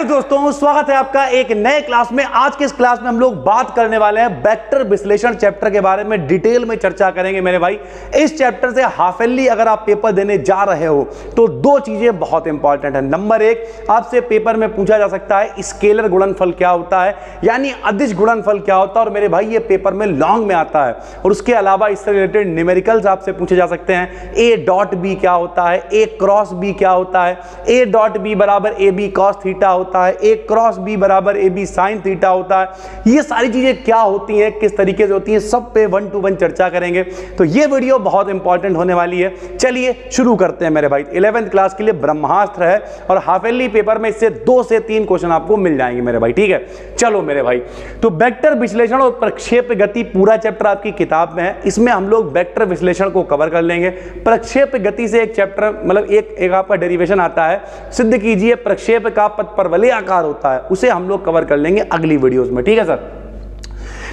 दोस्तों, स्वागत है आपका एक नए क्लास में। आज के इस क्लास में हम लोग बात करने वाले हैं वेक्टर विश्लेषण चैप्टर के बारे में। डिटेल में चर्चा करेंगे मेरे भाई। इस चैप्टर से हाफ ईयरली अगर आप पेपर देने जा रहे हो तो दो चीजें बहुत इंपॉर्टेंट है। नंबर एक, आपसे पेपर में पूछा जा सकता है स्केलर गुणनफल क्या होता है, यानी अदिश गुणनफल क्या होता है। और मेरे भाई ये पेपर में लॉन्ग में आता है। और उसके अलावा इससे रिलेटेड न्यूमेरिकल्स आपसे पूछे जा सकते हैं। ए डॉट बी क्या होता है, ए क्रॉस बी क्या होता है, ए डॉट बी बराबर ए बी कॉस थीटा होता है, ए क्रॉस बी बराबर ए बी साइन थीटा होता है। ये सारी चीजें क्या होती हैं, किस तरीके से होती हैं, सब पे 1 to 1 चर्चा करेंगे। तो ये वीडियो बहुत इंपॉर्टेंट होने वाली है। चलिए शुरू करते हैं मेरे भाई। 11th क्लास के लिए ब्रह्मास्त्र है और हाफ ईयरली पेपर में इससे 2 से 3 क्वेश्चन आपको मिल जाएंगे मेरे भाई। ठीक है, चलो मेरे भाई। तो वेक्टर विश्लेषण और प्रक्षेप गति पूरा चैप्टर आपकी किताब में है। इसमें हम लोग वेक्टर विश्लेषण को कवर कर लेंगे। प्रक्षेप गति से एक चैप्टर मतलब एक आपका डेरिवेशन आता है, सिद्ध कीजिए प्रक्षेप का पथ पर वलय आकार होता है, उसे हम लोग कवर कर लेंगे अगली वीडियोस में। ठीक है सर।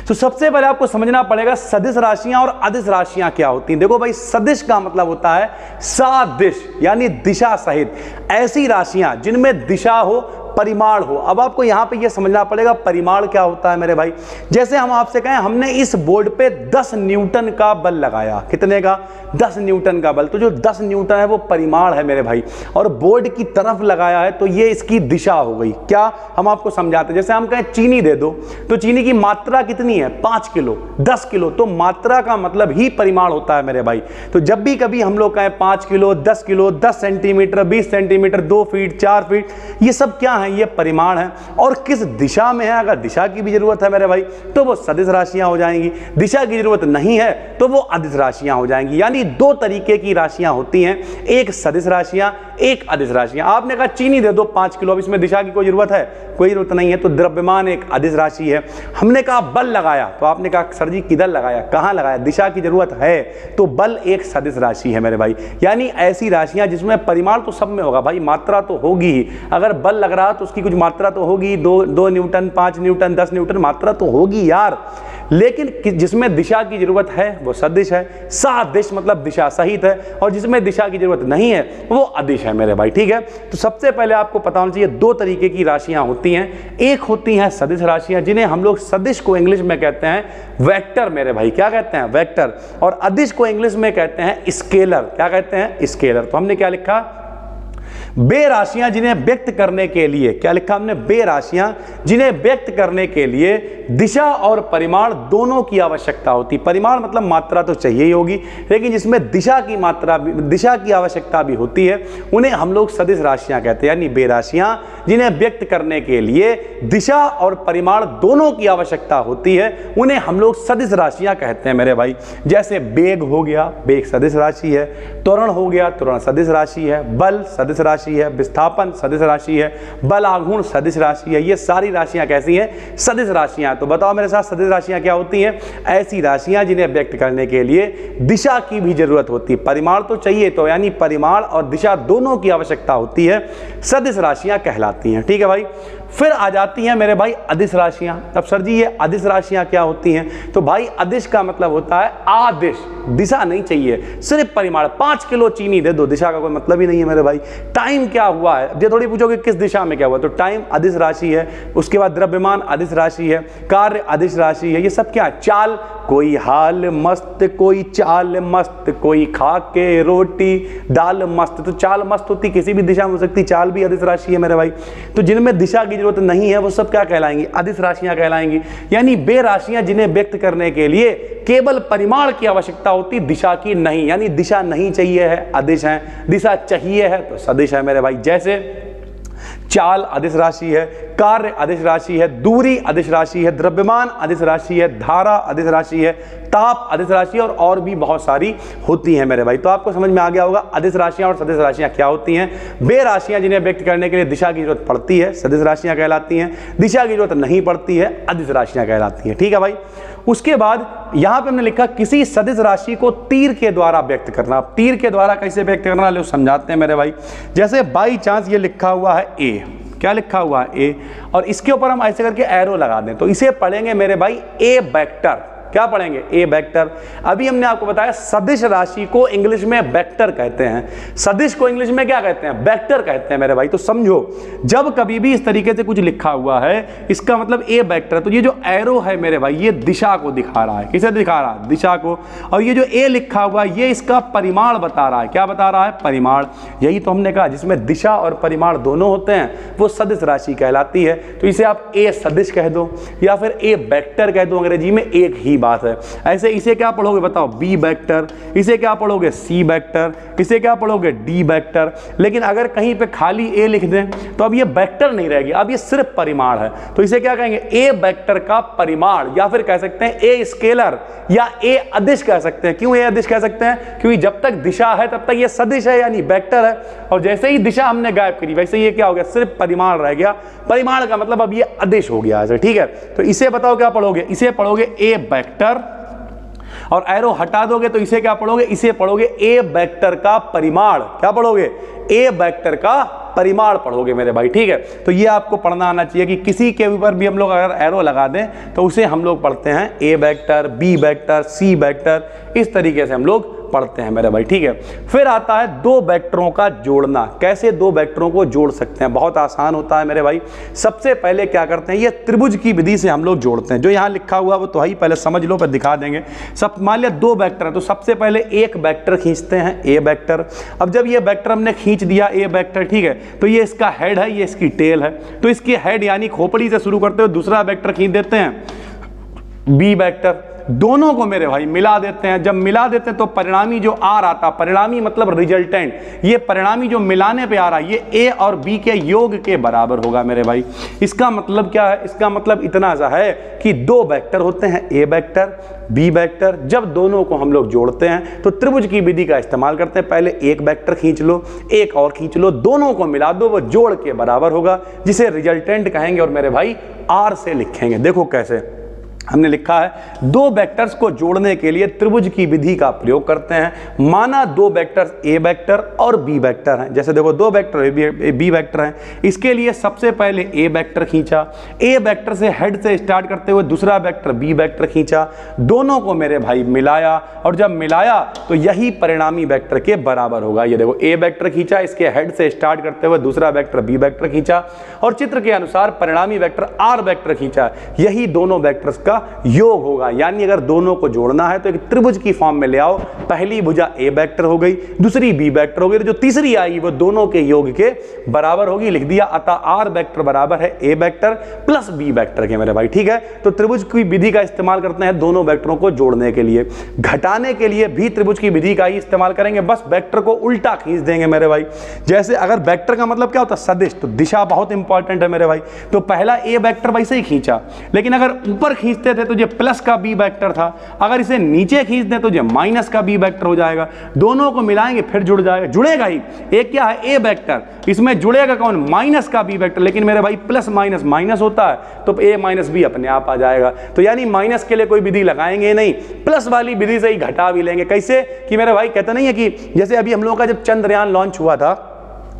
तो सबसे पहले आपको समझना पड़ेगा सदिश राशियां और अदिश राशियां क्या होती हैं। देखो भाई, सदिश का मतलब होता है सादिश, यानी दिशा सहित। ऐसी राशियां जिनमें दिशा हो, परिमाण हो। अब आपको यहां पे ये समझना पड़ेगा परिमाण क्या होता है मेरे भाई। जैसे हम आपसे कहें हमने इस बोर्ड पे 10 न्यूटन का बल लगाया। कितने का? 10 न्यूटन का बल। तो जो 10 न्यूटन है वो परिमाण है मेरे भाई। और बोर्ड की तरफ लगाया है तो ये इसकी दिशा हो गई। क्या हम आपको समझाते हैं, जैसे हम कहें चीनी दे दो, तो चीनी की मात्रा कितनी है? 5 किलो, 10 किलो। तो मात्रा का मतलब ही परिमाण होता है मेरे भाई। तो जब भी कभी हम लोग कहें 5 kilo, 10 kilo, 10 centimetre, 20 centimetre, 2 feet, 4 feet, ये सब क्या है? ये परिमाण है। और किस दिशा में है, अगर दिशा की भी जरूरत है मेरे भाई तो वो सदिश राशियां हो जाएंगी। दिशा की जरूरत नहीं है तो वो अदिश राशियां हो जाएंगी। यानी 2 तरीके की राशियां होती हैं, एक सदिश राशियां, एक अदिश राशियां। आपने कहा चीनी दे दो 5 किलो, अब इसमें दिशा की कोई जरूरत है? कोई जरूरत नहीं है। तो द्रव्यमान एक अदिश राशि है। हमने कहा बल लगाया, तो आपने कहा सर जी किधर लगाया, कहां लगाया? दिशा की जरूरत है तो बल एक सदिश राशि है मेरे भाई। यानी ऐसी राशियां जिसमें परिमाण तो सब में होगा भाई, मात्रा तो होगी ही। अगर बल लग रहा तो उसकी कुछ मात्रा तो होगी, 2 न्यूटन, 5 न्यूटन, 10 न्यूटन, मात्रा तो होगी यार। लेकिन जिसमें दिशा की जरूरत है वो सदिश है। सादिश मतलब दिशा सहित है। और जिसमें दिशा की जरूरत नहीं है वो अदिश है मेरे भाई। ठीक है। तो सबसे पहले आपको पता होना चाहिए 2 तरीके की राशियां होती हैं। एक होती हैं सदिश राशियां, जिन्हें हम लोग सदिश को इंग्लिश में कहते हैं वेक्टर मेरे भाई। क्या कहते हैं? वेक्टर। और अदिश को इंग्लिश में कहते हैं स्केलर। क्या कहते हैं? स्केलर। तो हमने क्या लिखा? बे राशियां जिन्हें व्यक्त करने के लिए, क्या लिखा हमने? बे राशियां जिन्हें व्यक्त करने के लिए दिशा और परिमाण दोनों की आवश्यकता होती। परिमाण मतलब मात्रा तो चाहिए ही होगी, लेकिन जिसमें दिशा की मात्रा भी, दिशा की आवश्यकता भी होती है, उन्हें हम लोग सदिश राशियां कहते हैं। यानी बे राशियां जिन्हें व्यक्त करने के लिए दिशा और परिमाण दोनों की आवश्यकता होती है, उन्हें हम लोग सदिश राशियां कहते हैं मेरे भाई। जैसे बेग हो गया, बेग सदिश राशि है। त्वरण हो गया, त्वरण सदिश राशि है। बल सदिश राशि है। विस्थापन सदिश राशि है। बल आघूर्ण सदिश राशि है। ये सारी राशियां कैसी हैं? सदिश राशियां। तो बताओ मेरे साथ, सदिश राशियां क्या होती हैं? ऐसी राशियां जिन्हें व्यक्त करने के लिए दिशा की भी जरूरत होती है। परिमाण तो चाहिए, तो यानी परिमाण और दिशा दोनों की आवश्यकता होती है, सदिश राशियां कहलाती हैं। ठीक है भाई। फिर आ जाती हैं मेरे भाई अदिश राशियां। अब सर जी ये अदिश राशियां क्या होती हैं? तो भाई अदिश का मतलब होता है आदिश, दिशा नहीं चाहिए, सिर्फ परिमाण। 5 किलो चीनी दे दो, दिशा का कोई मतलब ही नहीं है मेरे भाई। टाइम क्या हुआ है, ये थोड़ी पूछोगे किस दिशा में क्या हुआ, तो टाइम अदिश राशि है। उसके बाद द्रव्यमान अदिश राशि है, कार्य अदिश राशि है। ये सब क्या है? चाल, कोई हाल मस्त, कोई चाल मस्त, कोई खा के रोटी दाल मस्त। तो चाल मस्त होती किसी भी दिशा में हो सकती, चाल भी अदिश राशि है मेरे भाई। तो जिनमें दिशा की जरूरत नहीं है वो सब क्या कहलाएंगी? अदिश राशियां कहलाएंगी। यानी बे राशियां जिन्हें व्यक्त करने के लिए केवल परिमाण की आवश्यकता होती, दिशा की नहीं। यानी दिशा नहीं चाहिए है, अदिश है। दिशा चाहिए है तो सदिश है मेरे भाई। जैसे चाल अदिश राशि है, कार्य अदिश राशि है, दूरी अदिश राशि है, द्रव्यमान अदिश राशि है, धारा अदिश राशि है, ताप अदिश राशि है, और भी बहुत सारी होती हैं मेरे भाई। तो आपको समझ में आ गया होगा अदिश राशियां और सदिश राशियां क्या होती हैं। बे राशियां जिन्हें व्यक्त करने के लिए दिशा की जरूरत पड़ती है, सदिश राशियां कहलाती हैं। दिशा की जरूरत नहीं पड़ती है, अदिश राशियां कहलाती हैं। ठीक है भाई। उसके बाद यहां पे हमने लिखा किसी सदिश राशि को तीर के द्वारा व्यक्त करना। तीर के द्वारा कैसे व्यक्त करना लो समझाते हैं मेरे भाई। जैसे बाई चांस ये लिखा हुआ है ए, क्या लिखा हुआ है? ए, और इसके ऊपर हम ऐसे करके एरो लगा दें तो इसे पढ़ेंगे मेरे भाई ए वेक्टर। क्या पढ़ेंगे? ए वेक्टर। अभी हमने आपको बताया सदिश राशि को इंग्लिश में वेक्टर कहते हैं, सदिश को इंग्लिश में क्या कहते हैं? वेक्टर कहते हैं मेरे भाई। तो समझो, जब कभी भी इस तरीके से कुछ लिखा हुआ है, इसका मतलब ए वेक्टर, तो ये जो एरो है मेरे भाई ये दिशा को दिखा रहा है। किसे दिखा रहा है? दिशा को। और ये जो ए लिखा हुआ है ये इसका परिमाण बता रहा है। क्या बता रहा है? परिमाण। यही तो हमने कहा, जिसमें दिशा और परिमाण दोनों होते हैं वो सदिश राशि कहलाती है। तो इसे आप ए सदिश कह दो या फिर ए वेक्टर कह दो, अंग्रेजी में एक ही बात है। ऐसे इसे क्या पढ़ोगे बताओ? B vector. इसे क्या पढ़ोगे? C vector. इसे क्या पढ़ोगे? D vector. लेकिन अगर कहीं पे खाली ए लिख दें तो अब ये वेक्टर नहीं रहेगी, अब ये सिर्फ परिमाण है। तो इसे क्या कहेंगे? ए वेक्टर का परिमाण, या फिर कह सकते हैं ए स्केलर या ए अदिश कह सकते हैं। क्यों ए अदिश कह सकते हैं? क्योंकि जब तक दिशा है तब तक ये सदिश है यानी वेक्टर है, और जैसे ही दिशा हमने गायब करी वैसे ये क्या हो गया? सिर्फ परिमाण रह गया। परिमाण का मतलब अब ये अदिश हो गया है। ठीक है, तो इसे बताओ क्या पढ़ोगे? इसे पढ़ोगे ए वेक्टर, और एरो हटा दोगे तो इसे क्या पढ़ोगे? इसे पढ़ोगे ए वेक्टर का परिमाण। क्या पढ़ोगे? ए वेक्टर का परिमाण पढ़ोगे मेरे भाई। ठीक है, तो ये आपको पढ़ना आना चाहिए कि किसी के ऊपर भी हम लोग अगर एरो लगा दें तो उसे हम लोग पढ़ते हैं ए vector, B vector, C vector, इस तरीके से हम लोग पढ़ते हैं मेरे भाई। ठीक है, फिर आता है दो वेक्टरों का जोड़ना। कैसे दो वेक्टरों को जोड़ सकते हैं? बहुत आसान होता है मेरे भाई। सबसे पहले क्या करते हैं? ये त्रिभुज की विधि से हम लोग जोड़ते हैं। जो यहाँ लिखा हुआ वो तो ही पहले समझ लो, फिर दिखा देंगे। सब मान लिया दो वेक्टर है तो सबसे पहले एक वेक्टर खींचते हैं, ए वेक्टर। अब जब ये वेक्टर हमने खींच दिया ए वेक्टर, ठीक है, तो ये इसका हेड है, ये इसकी टेल है। तो इसकी हेड यानी खोपड़ी से शुरू करते हुए दूसरा वेक्टर खींच देते हैं, बी वेक्टर। दोनों को मेरे भाई मिला देते हैं। जब मिला देते हैं तो परिणामी जो आर आता, परिणामी मतलब रिजल्टेंट, ये परिणामी जो मिलाने पे आ रहा है ये ए और बी के योग के बराबर होगा मेरे भाई। इसका मतलब क्या है? इसका मतलब इतना सा है कि दो वेक्टर होते हैं, ए वेक्टर, बी वेक्टर। जब दोनों को हम लोग जोड़ते हैं तो त्रिभुज की विधि का इस्तेमाल करते हैं। पहले एक वेक्टर खींच लो, एक और खींच लो, दोनों को मिला दो, वो जोड़ के बराबर होगा, जिसे रिजल्टेंट कहेंगे और मेरे भाई आर से लिखेंगे। देखो कैसे हमने लिखा है, दो वेक्टर्स को जोड़ने के लिए त्रिभुज की विधि का प्रयोग करते हैं। माना दो वेक्टर्स ए वेक्टर और बी वेक्टर हैं। जैसे देखो दो वेक्टर बी वेक्टर हैं, इसके लिए सबसे पहले ए वेक्टर खींचा, ए वेक्टर से हेड से स्टार्ट करते हुए दूसरा वेक्टर बी वेक्टर खींचा, दोनों को मेरे भाई मिलाया, और जब मिलाया तो यही परिणामी वेक्टर के बराबर होगा। ये देखो ए वेक्टर खींचा, इसके हेड से स्टार्ट करते हुए दूसरा वेक्टर बी वेक्टर खींचा, और चित्र के अनुसार परिणामी वेक्टर आर वेक्टर खींचा, यही दोनों वेक्टर्स का योग होगा। यानी अगर दोनों को जोड़ना है तो एक त्रिभुज की फॉर्म में ले आओ। पहली भुजा ए वेक्टर हो गई, दूसरी बी वेक्टर हो गई, जो तीसरी आएगी वो दोनों के योग के बराबर होगी। लिख दिया, अतः आर वेक्टर बराबर है ए वेक्टर प्लस बी वेक्टर के मेरे भाई। ठीक है, तो त्रिभुज की विधि का इस्तेमाल करते हैं दोनों वेक्टरों को जोड़ने के लिए। घटाने के लिए भी त्रिभुज की विधि का ही इस्तेमाल करेंगे, बस वेक्टर को उल्टा खींच देंगे मेरे भाई। जैसे अगर वेक्टर का मतलब क्या होता है? सदिश, तो दिशा बहुत इंपॉर्टेंट है मेरे भाई। तो पहला ए वेक्टर वैसे ही खींचा, लेकिन अगर ऊपर खींचते थे तो ये प्लस का बी वेक्टर था, अगर इसे नीचे खींच दें तो ये माइनस का बी वेक्टर हो जाएगा। दोनों को मिलाएंगे फिर जुड़ जाएगा, जुड़ेगा ही। एक क्या है? ए वेक्टर, इसमें जुड़ेगा कौन? माइनस का बी वेक्टर। लेकिन मेरे भाई प्लस माइनस माइनस होता है तो ए माइनस बी अपने आप आ जाएगा। तो यानी माइनस के लिए कोई विधि लगाएंगे नहीं, प्लस वाली विधि से ही घटा भी लेंगे। कैसे? कि मेरे भाई कहते नहीं है कि जैसे अभी हम लोगों का जब चंद्रयान लॉन्च हुआ था,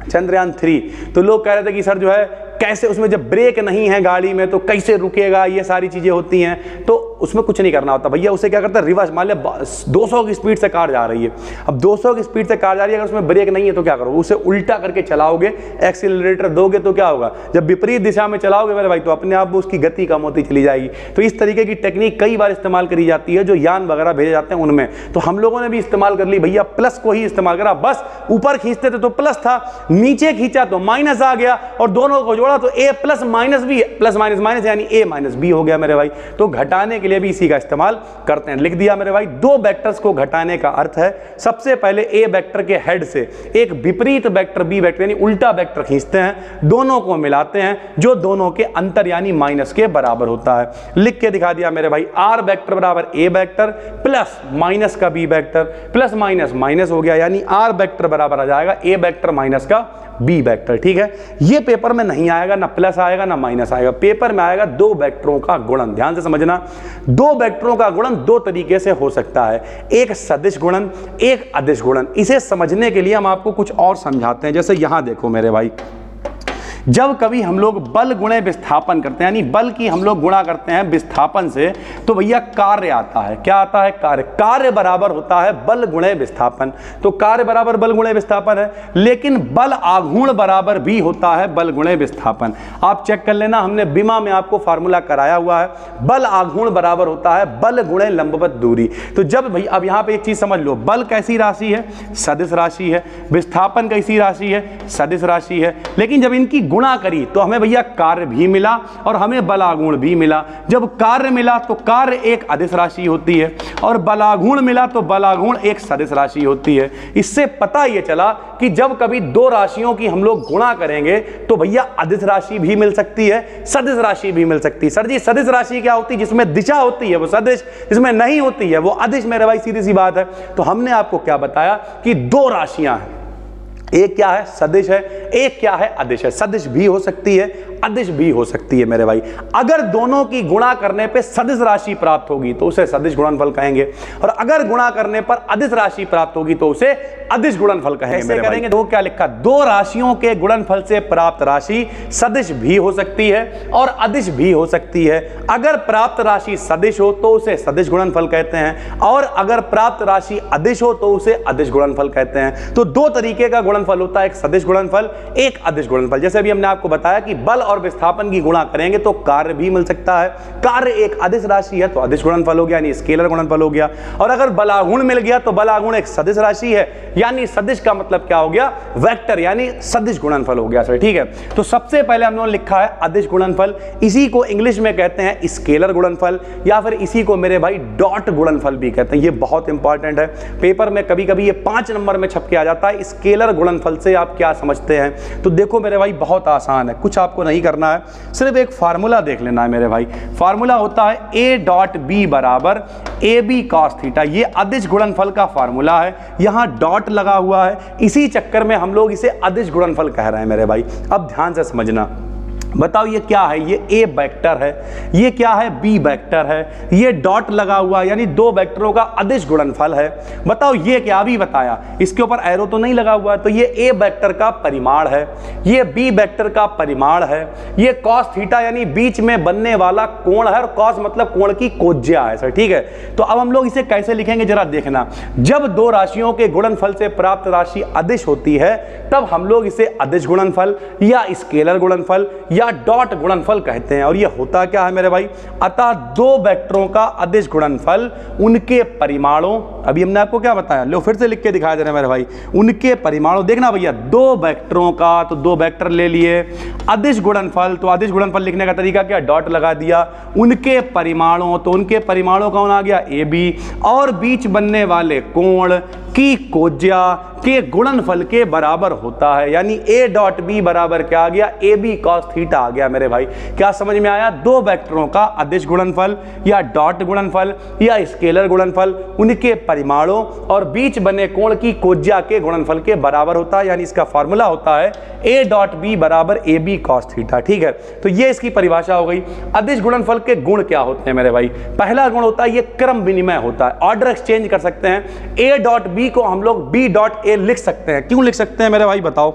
चंद्रयान 3, तो लोग कह रहे थे कि सर जो है कैसे उसमें जब ब्रेक नहीं है गाड़ी में तो कैसे रुकेगा, ये सारी चीजें होती हैं। तो उसमें कुछ नहीं करना होता भैया, उसे क्या करता है? रिवर्स। मान लिया 200 की स्पीड से कार जा रही है, अब 200 की स्पीड से कार जा रही है, अगर उसमें ब्रेक नहीं है तो क्या करोगे? उसे उल्टा करके चलाओगे, एक्सीलरेटर दोगे तो क्या होगा? जब विपरीत दिशा में चलाओगे मेरे भाई तो अपने आप उसकी गति कम होती चली जाएगी। तो इस तरीके की टेक्निक कई बार इस्तेमाल करी जाती है, जो यान वगैरह भेजे जाते हैं उनमें। तो हम लोगों ने भी इस्तेमाल कर ली भैया, प्लस को ही इस्तेमाल करा। बस ऊपर खींचते थे तो प्लस था, नीचे खींचा तो माइनस आ गया, और दोनों को जोड़ा तो A plus minus B, plus minus minus यानी ए माइनस बी हो गया मेरे भाई। तो घटाने के लिए भी इसी का इस्तेमाल करते हैं। लिख दिया मेरे भाई, दो वेक्टर्स को घटाने का अर्थ है सबसे पहले ए वेक्टर के हेड से एक विपरीत वेक्टर बी वेक्टर यानी उल्टा वेक्टर खींचते हैं, दोनों को मिलाते हैं, जो दोनों के अंतर यानी माइनस के बराबर होता है। लिख के दिखा दिया मेरे भाई, आर वेक्टर बराबर ए वेक्टर प्लस माइनस का B vector, plus minus minus हो गया, यानी आर वेक्टर बराबर आ जाएगा ए वेक्टर माइनस का बी वेक्टर। ठीक है, ये पेपर में नहीं आएगा, ना प्लस आएगा ना माइनस आएगा, पेपर में आएगा दो वेक्टरों का गुणन। ध्यान से समझना, दो वेक्टरों का गुणन दो तरीके से हो सकता है, एक सदिश गुणन, एक अदिश गुणन। इसे समझने के लिए हम आपको कुछ और समझाते हैं। जैसे यहां देखो मेरे भाई, जब कभी हम लोग बल गुणे विस्थापन करते हैं, यानी बल की हम लोग गुणा करते हैं विस्थापन से, तो भैया कार्य आता है। क्या आता है? कार्य। कार्य बराबर होता है बल गुणे विस्थापन। तो कार्य बराबर बल गुणे विस्थापन है, लेकिन बल आघूर्ण बराबर भी होता है बल गुणे विस्थापन। आप चेक कर लेना, हमने बीमा में आपको फार्मूला कराया हुआ है। बल आघूर्ण बराबर होता है बल गुणे लंबवत दूरी। तो जब भाई अब यहां पे एक चीज समझ लो, बल कैसी राशि है? सदिश राशि है। विस्थापन कैसी राशि है? सदिश राशि है। लेकिन जब इनकी गुणा करी तो हमें भैया कार्य भी मिला और हमें बलागुण भी मिला। जब कार्य मिला तो कार्य एक अदिश राशि होती है और बलागुण मिला तो बलागुण एक सदिश राशि होती है। इससे पता यह चला कि जब कभी दो राशियों की हम लोग गुणा करेंगे तो भैया अदिश राशि भी मिल सकती है, सदिश राशि भी मिल सकती है। सर जी सदिश राशि क्या होती है? जिसमें दिशा होती है वो सदिश, जिसमें नहीं होती है वो अदिश। मेरे भाई सीधी सी बात है। तो हमने आपको क्या बताया कि दो राशियां हैं, एक क्या है? सदिश है, एक क्या है? अदिश है। सदिश भी हो सकती है, अदिश भी हो सकती है मेरे भाई। अगर दोनों की गुणा करने पे सदिश राशि प्राप्त होगी तो उसे सदिश गुणनफल कहेंगे, और अगर गुणा करने पर अदिश राशि प्राप्त होगी तो उसे अदिश गुणनफल कहेंगे। मेरे करेंगे तो क्या लिखा? दो राशियों के गुणनफल से प्राप्त राशि सदिश भी हो सकती है और अदिश भी हो सकती है। अगर प्राप्त राशि सदिश हो तो उसे सदिश गुणनफल कहते हैं, और अगर प्राप्त राशि अदिश हो तो उसे अदिश गुणनफल कहते हैं। तो दो तरीके का गुणनफल होता है, एक सदिश गुणनफल, एक अदिश गुणनफल। जैसे अभी हमने आपको बताया कि बल और विस्थापन की गुणा करेंगे तो कार्य भी मिल सकता है। कार्य एक अदिश राशि है तो अदिश गुणनफल हो गया, यानी स्केलर गुणनफल हो गया। और अगर बलागुण मिल गया तो बलागुण एक सदिश राशि है, यानी सदिश का मतलब क्या हो गया? वेक्टर, यानी सदिश गुणनफल हो गया सर। ठीक है, तो सबसे पहले हम लोगों ने लिखा है अदिश गुणनफल। इसी को इंग्लिश में कहते हैं स्केलर गुणनफल, या फिर इसी को मेरे भाई डॉट गुणनफल भी कहते हैं। ये बहुत इंपॉर्टेंट है, पेपर में कभी कभी ये 5 नंबर में छप के आ जाता है। स्केलर गुणनफल से आप क्या समझते हैं? तो देखो मेरे भाई बहुत आसान है, कुछ आपको नहीं करना है, सिर्फ एक फार्मूला देख लेना है मेरे भाई। फार्मूला होता है a डॉट बी बराबर ए बी कॉस थीटा। ये अदिश गुणनफल का फार्मूला है, यहां डॉट लगा हुआ है, इसी चक्कर में हम लोग इसे अदिश गुणनफल कह रहे हैं मेरे भाई। अब ध्यान से समझना, बताओ ये क्या है? ये ए वेक्टर है, ये क्या है? बी वेक्टर है, ये डॉट लगा हुआ यानी दो वेक्टरों का अदिश गुणनफल है। बताओ ये क्या? अभी बताया, इसके ऊपर एरो तो नहीं लगा हुआ है। तो ये ए वेक्टर का परिमाण है, ये बी वेक्टर का परिमाण है, ये कॉस थीटा यानी बीच में बनने वाला कोण है, और कॉस मतलब कोण की कोज्या है सर। ठीक है, तो अब हम लोग इसे कैसे लिखेंगे जरा देखना। जब दो राशियों के गुणनफल से प्राप्त राशि अदिश होती है तब हम लोग इसे अदिश गुणनफल या स्केलर गुणनफल या डॉट गुणनफल कहते हैं। और ये होता क्या है मेरे भाई? अतः दो वेक्टरों का अदिश गुणनफल उनके परिमाणों, अभी हमने आपको क्या बताया, लो फिर से लिख के दिखा दे रहे हैं मेरे भाई, उनके परिमाणों। देखना भैया, दो वेक्टरों का, तो दो वेक्टर ले लिए, अदिश गुणनफल, तो अदिश गुणनफल लिखने का तरीका क्या? डॉट लगा दिया। उनके परिमाणों, तो उनके परिमाणों कौन आ गया? ए बी, और बीच बनने वाले कोण की कोज्या के गुणनफल के बराबर होता है, यानी a डॉट बी बराबर क्या आ गया? ए बी कॉस थीटा आ गया मेरे भाई। क्या समझ में आया? दो वेक्टरों का अदिश गुणनफल या डॉट गुणनफल या स्केलर गुणनफल उनके परिमाणों और बीच बने कोण की कोज्या के गुणनफल के बराबर होता है, यानी इसका फॉर्मूला होता है a डॉट बी बराबर ए बी कॉस थीटा। ठीक है, तो ये इसकी परिभाषा हो गई। अदिश गुणनफल के गुण क्या होते हैं मेरे भाई? पहला गुण होता है ये क्रम विनिमय होता है, ऑर्डर एक्सचेंज कर सकते हैं। a डॉट बी को हम लोग b डॉट ए लिख सकते हैं। क्यों लिख सकते हैं मेरे भाई? बताओ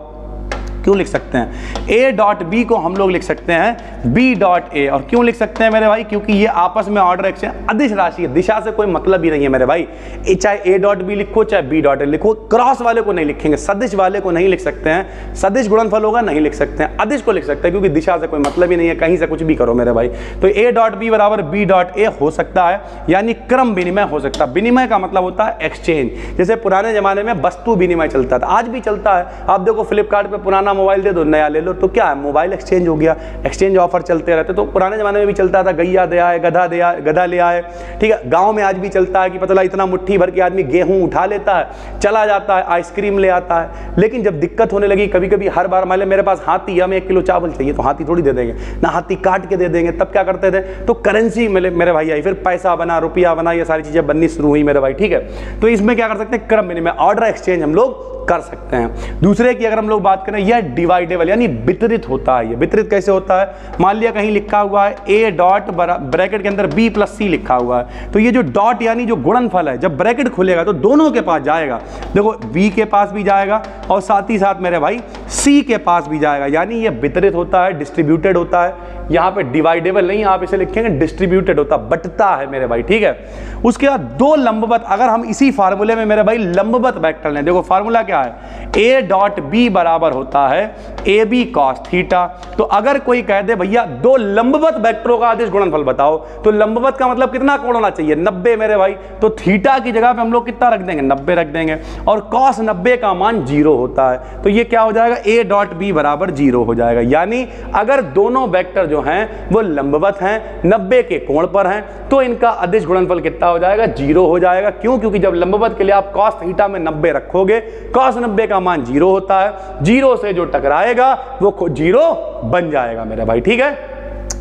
क्यों लिख सकते हैं? a डॉट बी को हम लोग लिख सकते हैं b डॉट ए। और क्यों लिख सकते हैं मेरे भाई? क्योंकि ये आपस में ऑर्डर एक्सचेंज, अदिश राशि है, दिशा से कोई मतलब ही नहीं है मेरे भाई। चाहे a डॉट बी लिखो चाहे b डॉट ए लिखो, क्रॉस वाले को नहीं लिखेंगे, सदिश वाले को नहीं लिख सकते हैं। सदिश गुणनफल होगा नहीं लिख सकते हैं, अदिश को लिख सकते हैं क्योंकि दिशा से कोई मतलब ही नहीं है, कहीं से कुछ भी करो मेरे भाई। तो a डॉट बी बराबर b डॉट ए हो सकता है, यानी क्रम विनिमय हो सकता है। विनिमय का मतलब होता है एक्सचेंज। जैसे पुराने जमाने में वस्तु विनिमय चलता था, आज भी चलता है। आप देखो फ्लिपकार्ट पे पुराना मोबाइल दे दो, नया ले लो, तो क्या है? मोबाइल एक्सचेंज हो गया, एक्सचेंज ऑफर चलते रहते। तो पुराने जमाने में भी चलता था, गैया दे आए, गधा ले आए। ठीक है, गांव में आज भी चलता है कि पता इतना मुट्ठी भर के आदमी गेहूं उठा लेता है, चला जाता है, आइसक्रीम ले आता है। लेकिन जब दिक्कत होने लगी, कभी कभी हर बार मान ले मेरे पास हाथी है, हमें 1 किलो चावल चाहिए, तो हाथी थोड़ी दे देंगे ना, हाथी काट के दे देंगे। तब क्या करते थे? तो करेंसी मेरे भाई आई, फिर पैसा बना, रुपया बना, ये सारी चीजें बननी शुरू हुई मेरे भाई। ठीक है, तो इसमें क्या कर सकते हैं? क्रम विनिमय, ऑर्डर एक्सचेंज हम लोग कर सकते हैं। दूसरे की अगर हम लोग बात करें, यह डिवाइडेबल यानी वितरित होता है। ये वितरित कैसे होता है, मान लिया कहीं लिखा हुआ है a डॉट ब्रैकेट के अंदर b प्लस c लिखा हुआ है, तो ये जो डॉट यानी जो गुणनफल है जब ब्रैकेट खुलेगा तो दोनों के पास जाएगा। देखो b के पास भी जाएगा और साथ ही साथ मेरे भाई c के पास भी जाएगा, यानी ये वितरित होता है, डिस्ट्रीब्यूटेड होता है। यहाँ पे डिवाइडेबल नहीं, आप इसे लिखेंगे डिस्ट्रीब्यूटेड होता, बटता है मेरे भाई, ठीक है। उसके बाद दो लंबवत, अगर हम इसी फार्मूले में मेरे भाई लंबवत वेक्टर लें, देखो फार्मूला क्या है, a डॉट b बराबर होता है ab cos थीटा। तो अगर कोई कह दे भैया दो लंबवत वेक्टरों का अदिश गुणनफल बताओ, तो लंबवत का मतलब कितना कोण होना चाहिए, 90 मेरे भाई। तो थीटा की जगह पे हम लोग कितना रख देंगे, 90 रख देंगे, और cos 90 का मान 0 होता है। तो ये क्या हो जाएगा, a डॉट b बराबर 0 हो जाएगा। यानी अगर दोनों वेक्टर जो हैं वो लंबवत हैं, 90 के कोण पर हैं, तो इनका अदिश गुणनफल कितना हो जाएगा, 0 हो जाएगा। क्यों, क्योंकि जब लंबवत के लिए आप cos थीटा में 90 रखोगे, cos 90 का मान 0 होता है, 0 से जो टकराएगा वो 0 बन जाएगा मेरे भाई, ठीक है।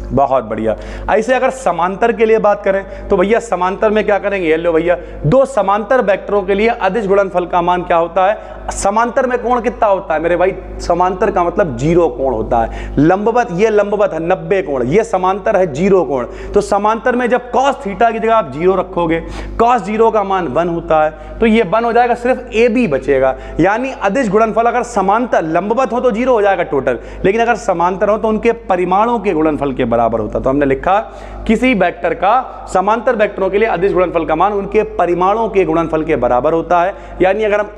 बहुत बढ़िया। ऐसे अगर समांतर के लिए बात करें तो भैया समांतर में क्या करेंगे, ये लो भैया, दो समांतर वेक्टरों के लिए अदिश गुणनफल का मान क्या होता है, समांतर में कोण कितना होता है मेरे भाई, समांतर का मतलब 0 कोण होता है। लंबवत, ये लंबवत है 90 कोण, ये समांतर है 0 कोण। तो समांतर में जब cos थीटा की जगह आप 0 रखोगे, cos 0 का मान 1 होता है, तो ये 1 हो जाएगा, सिर्फ AB बचेगा। यानी अदिश गुणनफल अगर समांतर लंबवत हो तो 0 हो जाएगा टोटल, लेकिन अगर समांतर हो तो उनके परिमाणों के गुणनफल के बराबर होता। तो हमने लिखा किसी वेक्टर का समांतर वेक्टरों के लिए अदिश गुणनफल का मान उनके परिमाणों के गुणनफल के बराबर होता है। यानी अगर हम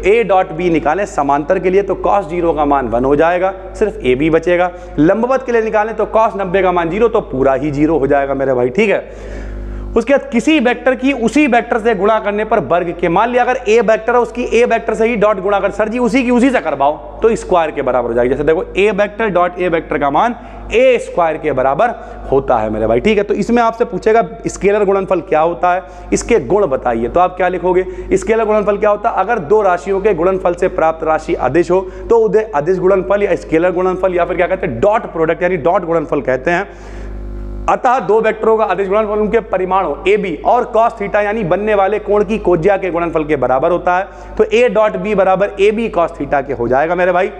a डॉट b निकालें समांतर के लिए तो cos 0 का मान 1 हो जाएगा, सिर्फ AB बचेगा। लंबवत के लिए निकालें तो cos 90 का मान 0, तो पूरा ही 0 हो जाएगा मेरे भाई, ठीक है। उसके बाद किसी वेक्टर की उसी वेक्टर से गुणा करने पर वर्ग के, मान लिया अगर a वेक्टर है उसकी a वेक्टर से ही डॉट गुणा कर, सर जी उसी की उसी से करवाओ, तो स्क्वायर के बराबर हो जाएगी। जैसे देखो a vector dot a vector का मान a स्क्वायर के बराबर होता है मेरे भाई, ठीक है। तो इसमें आपसे पूछेगा स्केलर गुणनफल क्या होता है, इसके गुण बताइए, तो आप क्या लिखोगे, स्केलर गुणनफल क्या होता है, अगर दो राशियों के गुणनफल से प्राप्त राशि अदिश हो तो उन्हें अदिश गुणनफल या स्केलर गुणनफल या फिर क्या कहते हैं डॉट प्रोडक्ट यानी डॉट गुणनफल कहते हैं। अतः दो वेक्टरों का अदिश गुणनफल उनके परिमाणों AB और cos थीटा यानी बनने वाले कोण की कोज्या के गुणनफल के बराबर होता है। तो a डॉट b बराबर AB cos थीटा के हो जाएगा मेरे भाई।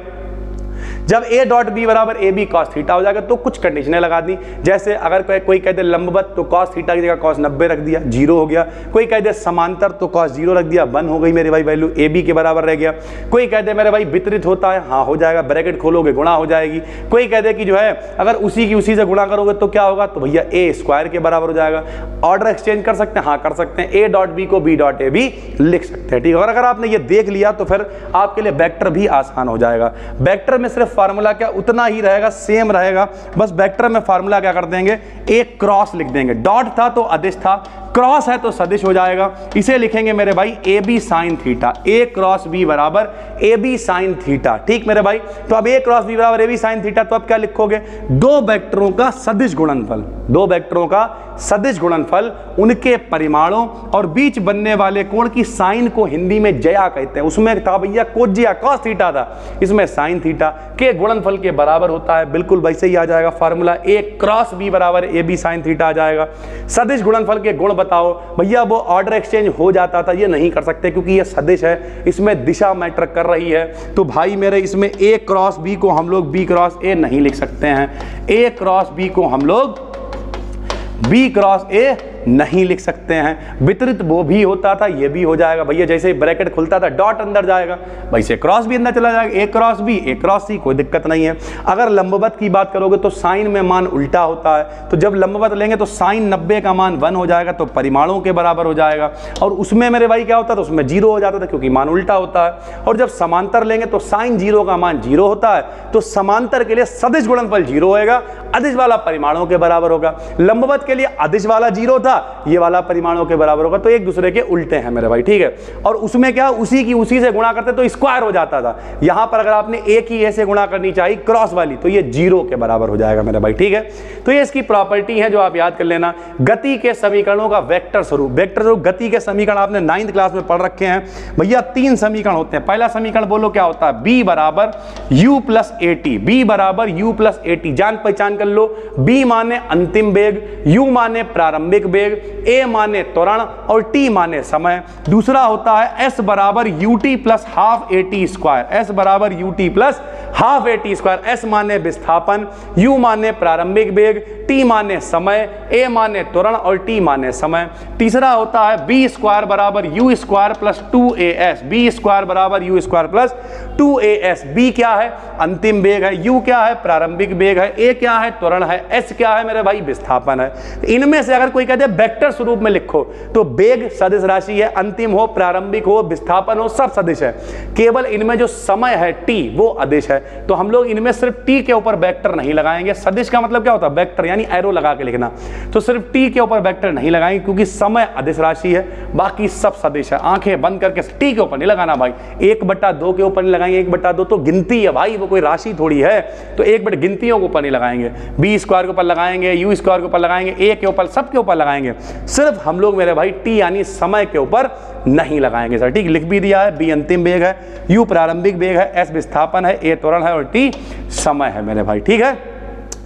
जब a डॉट b बराबर AB cos थीटा हो जाएगा तो कुछ कंडीशनें लगा दी, जैसे अगर कोई कह दे लंबवत तो cos थीटा की जगह cos 90 रख दिया, 0 हो गया। कोई कह दे समांतर तो cos 0 रख दिया, 1 हो गई मेरे भाई, वैल्यू AB के बराबर रह गया। कोई कह दे मेरे भाई वितरित होता है, हाँ हो जाएगा, ब्रैकेट खोलोगे गुणा हो जाएगी। कोई कह दे कि जो है अगर उसी की उसी से गुणा करोगे तो क्या होगा, तो भैया a स्क्वायर के बराबर हो जाएगा। ऑर्डर एक्सचेंज कर सकते हैं, हाँ कर सकते हैं, a डॉट b को b डॉट a भी लिख सकते हैं, ठीक है। और अगर आपने ये देख लिया तो फिर आपके लिए वेक्टर भी आसान हो जाएगा। वेक्टर में सिर्फ फार्मूला क्या उतना ही रहेगा, सेम रहेगा, बस वेक्टर में फार्मूला क्या कर देंगे, एक क्रॉस लिख देंगे। डॉट था तो अदिश था, क्रॉस है तो सदिश हो जाएगा। इसे लिखेंगे मेरे भाई AB sine theta, A cross B बराबर AB साइन थीटा, ठीक मेरे भाई। तो अब A क्रॉस B बराबर AB साइन थीटा, तो अब क्या लिखोगे, दो वेक्टरों का सदिश गुणनफल, दो वेक्टरों का सदिश गुणनफल उनके परिमाणों और बीच बनने वाले कोण की साइन को हिंदी में जया कहते हैं। उसमें था भैया कोज्या cos थीटा था, इसमें साइन थीटा के गुणनफल के बराबर होता है। बिल्कुल वैसे ही आ जाएगा फार्मूला, A क्रॉस B बराबर AB साइन थीटा आ जाएगा। सदिश गुणनफल के गुण बताओ, भैया वो ऑर्डर एक्सचेंज हो जाता था, ये नहीं कर सकते क्योंकि ये सदिश है, इसमें दिशा मैटर कर रही है। तो भाई मेरे इसमें A क्रॉस B को हम लोग B क्रॉस A नहीं लिख सकते हैं, A क्रॉस B को हम लोग B क्रॉस A नहीं लिख सकते हैं। वितरित वो भी होता था, ये भी हो जाएगा भैया, जैसे ही ब्रैकेट खुलता था डॉट अंदर जाएगा, वैसे क्रॉस भी अंदर चला जाएगा, A cross B A cross C, कोई दिक्कत नहीं है। अगर लंबवत की बात करोगे तो साइन में मान उल्टा होता है, तो जब लंबवत लेंगे तो साइन 90 का मान 1 हो जाएगा, तो परिमाणों के बराबर हो जाएगा। और उसमें मेरे भाई क्या होता था, उसमें 0 हो जाता था क्योंकि मान उल्टा होता है। और जब समांतर लेंगे तो साइन 0 का मान 0 होता है, तो समांतर के लिए सदिश गुणनफल 0 होएगा, अदिश वाला परिमाणों के बराबर होगा। लंबवत के लिए अदिश वाला 0 था, ये वाला परिमाणों के बराबर होगा, तो एक दूसरे के उल्टे हैं मेरे भाई, ठीक है। और उसमें क्या उसी की उसी से गुणा करते तो स्क्वायर हो जाता था। यहां पर अगर आपने एक ही ए से गुणा करनी चाहिए क्रॉस वाली, तो ये 0 के बराबर हो जाएगा मेरे भाई, ठीक है। तो ये इसकी प्रॉपर्टी है जो आप याद कर लेना। गति के समीकरणों का वेक्टर स्वरूप, वेक्टर स्वरूप गति के समीकरण आपने 9th क्लास में पढ़ रखे हैं भैया। 3 समीकरण होते हैं। पहला समीकरण बोलो क्या होता है, b बराबर u प्लस AT, b बराबर u प्लस AT, जान पहचान कर लो। b माने अंतिम वेग, u माने प्रारंभिक वेग, वेग, ए माने त्वरण और टी माने समय। दूसरा होता है एस बराबर UT plus half A T square, S बराबर UT plus half A T square. S माने विस्थापन, यू माने प्रारंभिक वेग, टी माने समय, ए माने त्वरण और टी माने समय। तीसरा होता है बी स्क्वायर बराबर U square plus 2as, B square बराबर U square plus 2as। B क्या है? अंतिम वेग है, यू क्या है? प्रारंभिक वेग है, ए क्या है? त्वरण है, एस क्या है मेरे भाई? विस्थापन है। इनमें से अगर कोई कहते हैं वेक्टर स्वरूप में लिखो तो वेग सदिश राशि है, अंतिम हो, प्रारंभिक हो, विस्थापन हो, सब सदिश है। केवल इनमें जो समय है टी वो अदिश है। तो हम लोग इनमें सिर्फ टी के ऊपर वेक्टर नहीं लगाएंगे। सदिश का मतलब क्या होता है? वेक्टर, यानी एरो लगा के लिखना। तो सिर्फ टी के ऊपर वेक्टर नहीं लगाएंगे क्योंकि समय अदिश राशि है, बाकी सब सदिश है। आंखें बंद करके टी के ऊपर नहीं लगाना भाई, 1/2 के ऊपर नहीं लगाएंगे। 1/2 तो गिनती है भाई, वो कोई राशि थोड़ी है। तो 1/2 गिनतियों के ऊपर नहीं लगाएंगे, बी स्क्वायर के ऊपर लगाएंगे, यू स्क्वायर के ऊपर लगाएंगे, ए के ऊपर, सब के ऊपर लगाएंगे। सिर्फ हम लोग मेरे भाई टी यानी समय के ऊपर नहीं लगाएंगे सर। ठीक, लिख भी दिया है। बी अंतिम वेग है, यू प्रारंभिक वेग है, एस विस्थापन है, ए त्वरण है और टी समय है मेरे भाई। ठीक है,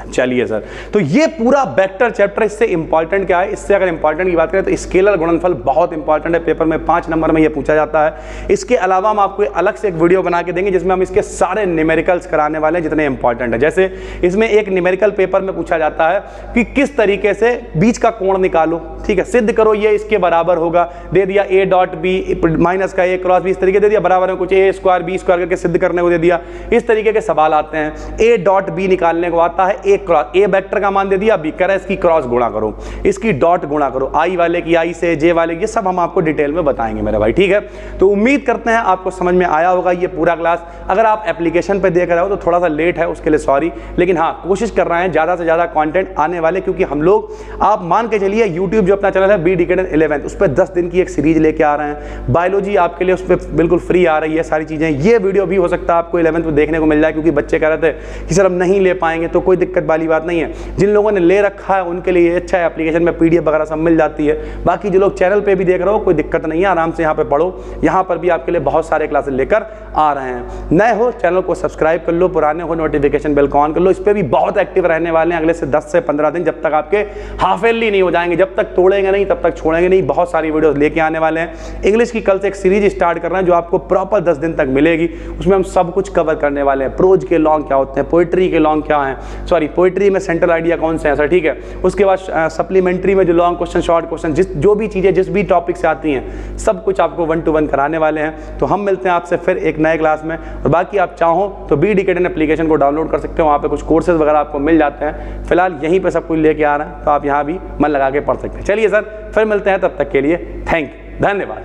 चलिए सर, तो ये पूरा वेक्टर चैप्टर, इससे इंपॉर्टेंट क्या है? इससे अगर इंपॉर्टेंट की बात करें तो स्केलर गुणनफल बहुत इंपॉर्टेंट है, पेपर में 5 नंबर में ये पूछा जाता है। इसके अलावा हम आपको अलग से एक वीडियो बना के देंगे जिसमें हम इसके सारे न्यूमेरिकल्स कराने वाले हैं जितने इंपॉर्टेंट है। जैसे इसमें एक न्यूमेरिकल पेपर में पूछा जाता है कि किस तरीके से बीच का कोण निकालो, ठीक है, सिद्ध करो ये इसके बराबर होगा, दे दिया a डॉट बी माइनस का a क्रॉस बी, इस तरीके दे दिया, बराबर है कुछ a स्क्वायर बी स्क्वायर करके सिद्ध करने को दे दिया। इस तरीके के सवाल आते हैं। a डॉट बी निकालने को आता है a क्रॉस, a वेक्टर का मान दे दिया, बी कह रहा है इसकी क्रॉस गुणा करो, इसकी डॉट गुणा करो, आई वाले की आई से, जे वाले की, ये सब हम आपको डिटेल में बताएंगे मेरे भाई। ठीक है, तो उम्मीद करते हैं आपको समझ में आया होगा ये पूरा क्लास। अगर आप एप्लीकेशन पे देख रहे हो तो थोड़ा सा लेट है, उसके लिए सॉरी, लेकिन हाँ कोशिश कर रहे हैं ज़्यादा से ज़्यादा कंटेंट आने वाले, क्योंकि हम लोग, आप मान के चलिए यूट्यूब जो अपना चैनल है बी डिकेडन 11th, उस पर 10 दिन की एक सीरीज लेके आ रहे हैं। बायोलॉजी आपके लिए उस पर बिल्कुल फ्री आ रही है सारी चीज़ें। ये वीडियो भी हो सकता है आपको 11th में देखने को मिल जाए, क्योंकि बच्चे कह रहे थे कि सर हम नहीं ले पाएंगे, तो कोई दिक्कत वाली बात नहीं है। जिन लोगों ने ले रखा है उनके लिए अच्छा है, एप्लीकेशन में PDF वगैरह सब मिल जाती है। बाकी जो लोग चैनल पे भी देख रहे हो कोई दिक्कत नहीं है, आराम से यहाँ पे पढ़ो, यहाँ पर भी आपके लिए बहुत सारे क्लासेस लेकर आ रहे हैं। नए हो चैनल को सब्सक्राइब कर लो, पुराने हो नोटिफिकेशन बेल को ऑन कर लो। इस पर भी बहुत एक्टिव रहने वाले हैं अगले से 10 से 15 दिन, जब तक आपके हाफ ईयरली नहीं हो जाएंगे, जब तक तोड़ेंगे नहीं तब तक छोड़ेंगे नहीं। बहुत सारी वीडियोस लेके आने वाले हैं। इंग्लिश की कल से एक सीरीज स्टार्ट कर रहे हैं जो आपको प्रॉपर 10 दिन तक मिलेगी। उसमें हम सब कुछ कवर करने वाले हैं। प्रोज के लॉन्ग क्या होते हैं, पोइट्री के लॉन्ग क्या हैं, सॉरी पोइट्री में सेंट्रल आइडिया कौन से हैं सर, ठीक है। उसके बाद सप्लीमेंट्री में जो लॉन्ग क्वेश्चन, शॉर्ट क्वेश्चन, जो भी चीज़ें जिस भी टॉपिक से आती हैं सब कुछ आपको 1 to 1 कराने वाले हैं। तो हम मिलते हैं आपसे फिर एक नए क्लास में। और बाकी आप चाहो तो बी डिकेडन एप्लीकेशन को डाउनलोड कर सकते हो, वहाँ पे कुछ कोर्सेज वगैरह आपको मिल जाते हैं। फिलहाल यहीं पे सब कुछ लेके आ रहे हैं, तो आप यहाँ भी मन लगा के पढ़ सकते हैं। चलिए सर, फिर मिलते हैं, तब तक के लिए थैंक यू, धन्यवाद।